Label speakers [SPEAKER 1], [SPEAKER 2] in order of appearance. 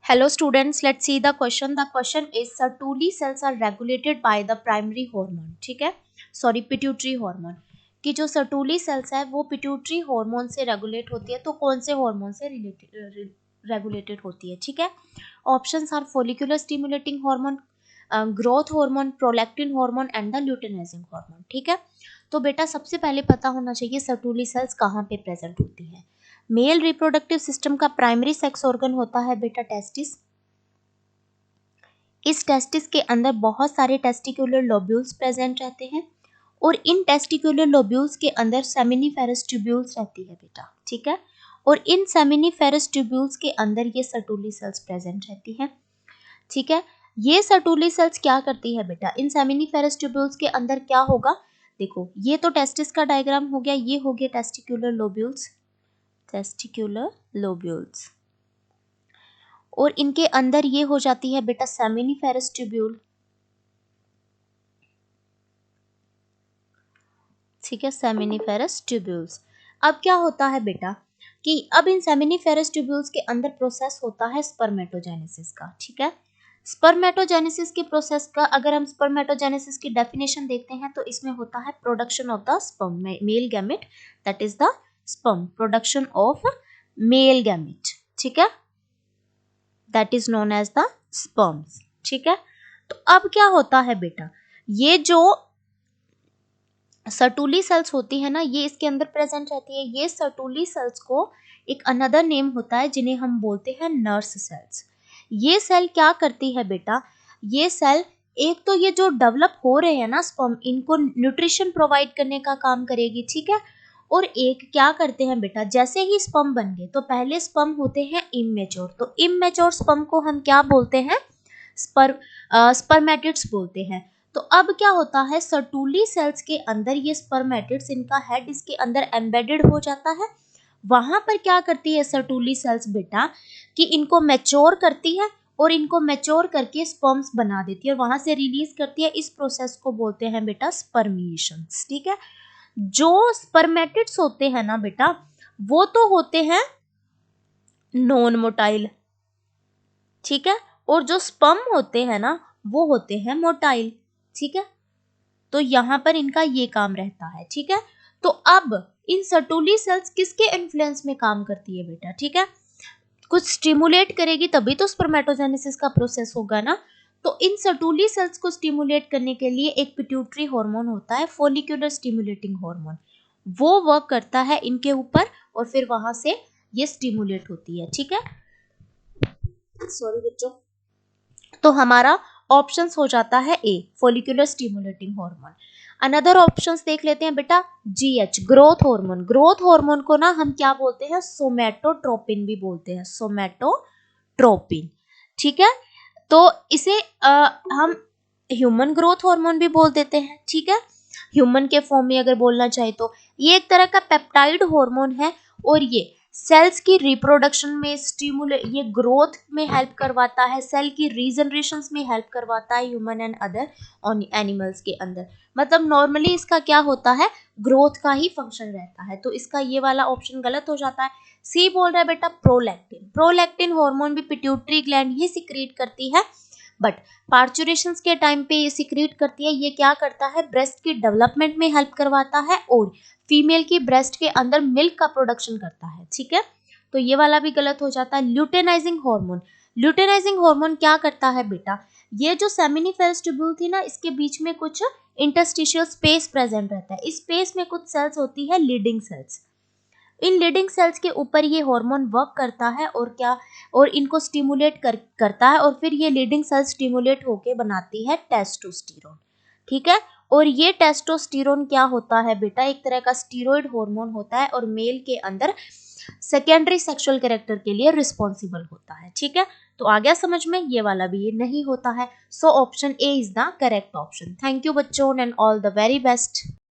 [SPEAKER 1] Hello students, let's see the question. The question is Sertoli cells are regulated by the primary hormone. ठीक है, sorry pituitary hormone कि जो Sertoli cells है वो pituitary hormone से regulate होती है. तो कौन से हार्मोन से रेगुलेटेड होती है? ठीक है, options are follicular stimulating hormone, growth hormone, prolactin hormone and the luteinising hormone. ठीक है, तो बेटा सबसे पहले पता होना चाहिए सर्टोली सेल्स कहाँ पे प्रेजेंट होती है. मेल रिप्रोडक्टिव सिस्टम का प्राइमरी सेक्स ऑर्गन होता है बेटा टेस्टिस. इस टेस्टिस के अंदर बहुत सारे टेस्टिकुलर लोब्यूल्स प्रेजेंट रहते हैं और इन टेस्टिकुलर लोब्यूल्स के अंदर सेमिनिफेरस ट्यूब्यूल्स रहती है बेटा. ठीक है, और इन सेमिनिफेरस ट्यूब्यूल्स के अंदर ये सर्टोली सेल्स प्रेजेंट रहती हैं. ठीक है, ये सर्टोली सेल्स क्या करती है बेटा? इन सेमिनिफेरस ट्यूब्यूल्स के अंदर क्या होगा? देखो, ये तो टेस्टिस का डायग्राम हो गया, ये हो गया टेस्टिकुलर लोब्यूल्स, टेस्टिकुलर लोब्यूल्स, और इनके अंदर ये हो जाती है बेटा सेमिनिफेरस ट्यूब्यूल. ठीक है, सेमिनिफेरस ट्यूब्यूल्स. अब क्या होता है बेटा कि अब इन सेमिनिफेरस ट्यूब्यूल्स के अंदर प्रोसेस होता है स्पर्मेटोजेनेसिस का. ठीक है, स्पर्मेटोजेनेसिस के प्रोसेस का अगर हम स्पर्मेटोजेनेसिस की डेफिनेशन देखते हैं तो इसमें होता है production of the sperm, male gamete, that is the sperm, production of male gamete. ठीक है, that is known as the sperms. ठीक है, तो अब क्या होता है बेटा, ये जो सर्टोली सेल्स होती है ना, ये इसके अंदर प्रेजेंट रहती है. ये सर्टोली सेल्स को एक अनदर नेम होता है जिन्हें हम बोलते हैं नर्स सेल्स. ये सेल क्या करती है बेटा, ये सेल एक तो ये जो डेवलप हो रहे हैं ना स्पर्म, इनको न्यूट्रिशन प्रोवाइड करने का काम करेगी. ठीक है, और एक क्या करते हैं बेटा, जैसे ही स्पर्म बन गए तो पहले स्पर्म होते हैं इमैच्योर, तो इमैच्योर स्पर्म को हम क्या बोलते हैं? स्पर्मेटिड्स बोलते हैं. तो अब क्या होता है, सर्टोली सेल्स के अंदर ये स्पर्मेटिड्स, इनका हेड इसके अंदर एम्बेडेड हो जाता है. वहां पर क्या करती है सर्टोली सेल्स बेटा कि इनको मैच्योर करती है और इनको मैच्योर करके स्पर्म्स बना देती है और वहां से रिलीज करती है. इस प्रोसेस को बोलते हैं बेटा स्पर्मिएशंस. ठीक है, जो स्पर्मेटिड्स होते हैं ना बेटा, वो तो होते हैं नॉन मोटाइल. ठीक है, और जो स्पर्म होते हैं ना वो होते हैं मोटाइल. ठीक है, तो यहां पर इनका ये काम रहता है. ठीक है, तो अब इन सर्टोली सेल्स किसके इन्फ्लुएंस में काम करती है बेटा? ठीक है, कुछ स्टिमुलेट करेगी तभी तो स्पर्मेटोजेनेसिस का प्रोसेस होगा ना. तो इन सर्टोली सेल्स को स्टिमुलेट करने के लिए एक पिट्यूटरी हार्मोन होता है, फोलिकुलर स्टिमुलेटिंग हार्मोन. वो वर्क करता है इनके ऊपर और फिर वहां से ये स्टिमुलेट होती है. ठीक है, सॉरी बच्चों, तो हमारा ऑप्शंस हो जाता है A, follicular stimulating hormone. Another options देख लेते हैं बेटा, GH, growth hormone. Growth hormone को ना हम क्या बोलते हैं? सोमैटोट्रोपिन भी बोलते हैं, सोमैटोट्रोपिन. ठीक है, तो इसे हम ह्यूमन ग्रोथ हार्मोन भी बोल देते हैं. ठीक है, ह्यूमन के फॉर्म में अगर बोलना चाहे तो ये एक तरह का पेप्टाइड हार्मोन है और ये सेल्स की रिप्रोडक्शन में ये ग्रोथ में हेल्प करवाता है, सेल की रीजनरेशन में हेल्प करवाता है ह्यूमन एंड अदर एनिमल्स के अंदर. मतलब नॉर्मली इसका क्या होता है, ग्रोथ का ही फंक्शन रहता है. तो इसका ये वाला ऑप्शन गलत हो जाता है. सी बोल रहा है बेटा प्रोलैक्टिन. प्रोलैक्टिन हार्मोन भी पिट्यूटरी ग्लैंड ही सिक्रीट करती है, बट पार्चुरेशन के टाइम पे ये सिक्रीट करती है. ये क्या करता है, ब्रेस्ट की डेवलपमेंट में हेल्प करवाता है और फीमेल की ब्रेस्ट के अंदर मिल्क का प्रोडक्शन करता है. ठीक है, तो ये वाला भी गलत हो जाता है. Luteinising hormone. ल्यूटेनाइजिंग हार्मोन क्या करता है बेटा, ये जो सेमिनिफेरस ट्यूब्यूल थी ना, इसके बीच में कुछ इंटरस्टिशियल स्पेस प्रेजेंट रहता है. इस स्पेस में कुछ सेल्स होती है लीडिंग सेल्स. इन लीडिंग सेल्स के ऊपर ये हार्मोन वर्क करता है और क्या, और इनको स्टिमुलेट करता है और फिर ये लीडिंग सेल्स स्टिमुलेट होके बनाती है टेस्टोस्टेरोन. ठीक है, और ये टेस्टोस्टेरोन क्या होता है बेटा, एक तरह का स्टीरॉयड हार्मोन होता है और मेल के अंदर सेकेंडरी सेक्सुअल कैरेक्टर के लिए रिस्पॉन्सिबल होता है. ठीक है, तो आ गया समझ में, ये वाला भी ये नहीं होता है. So option A is the correct option. Thank you बच्चों and all the very best.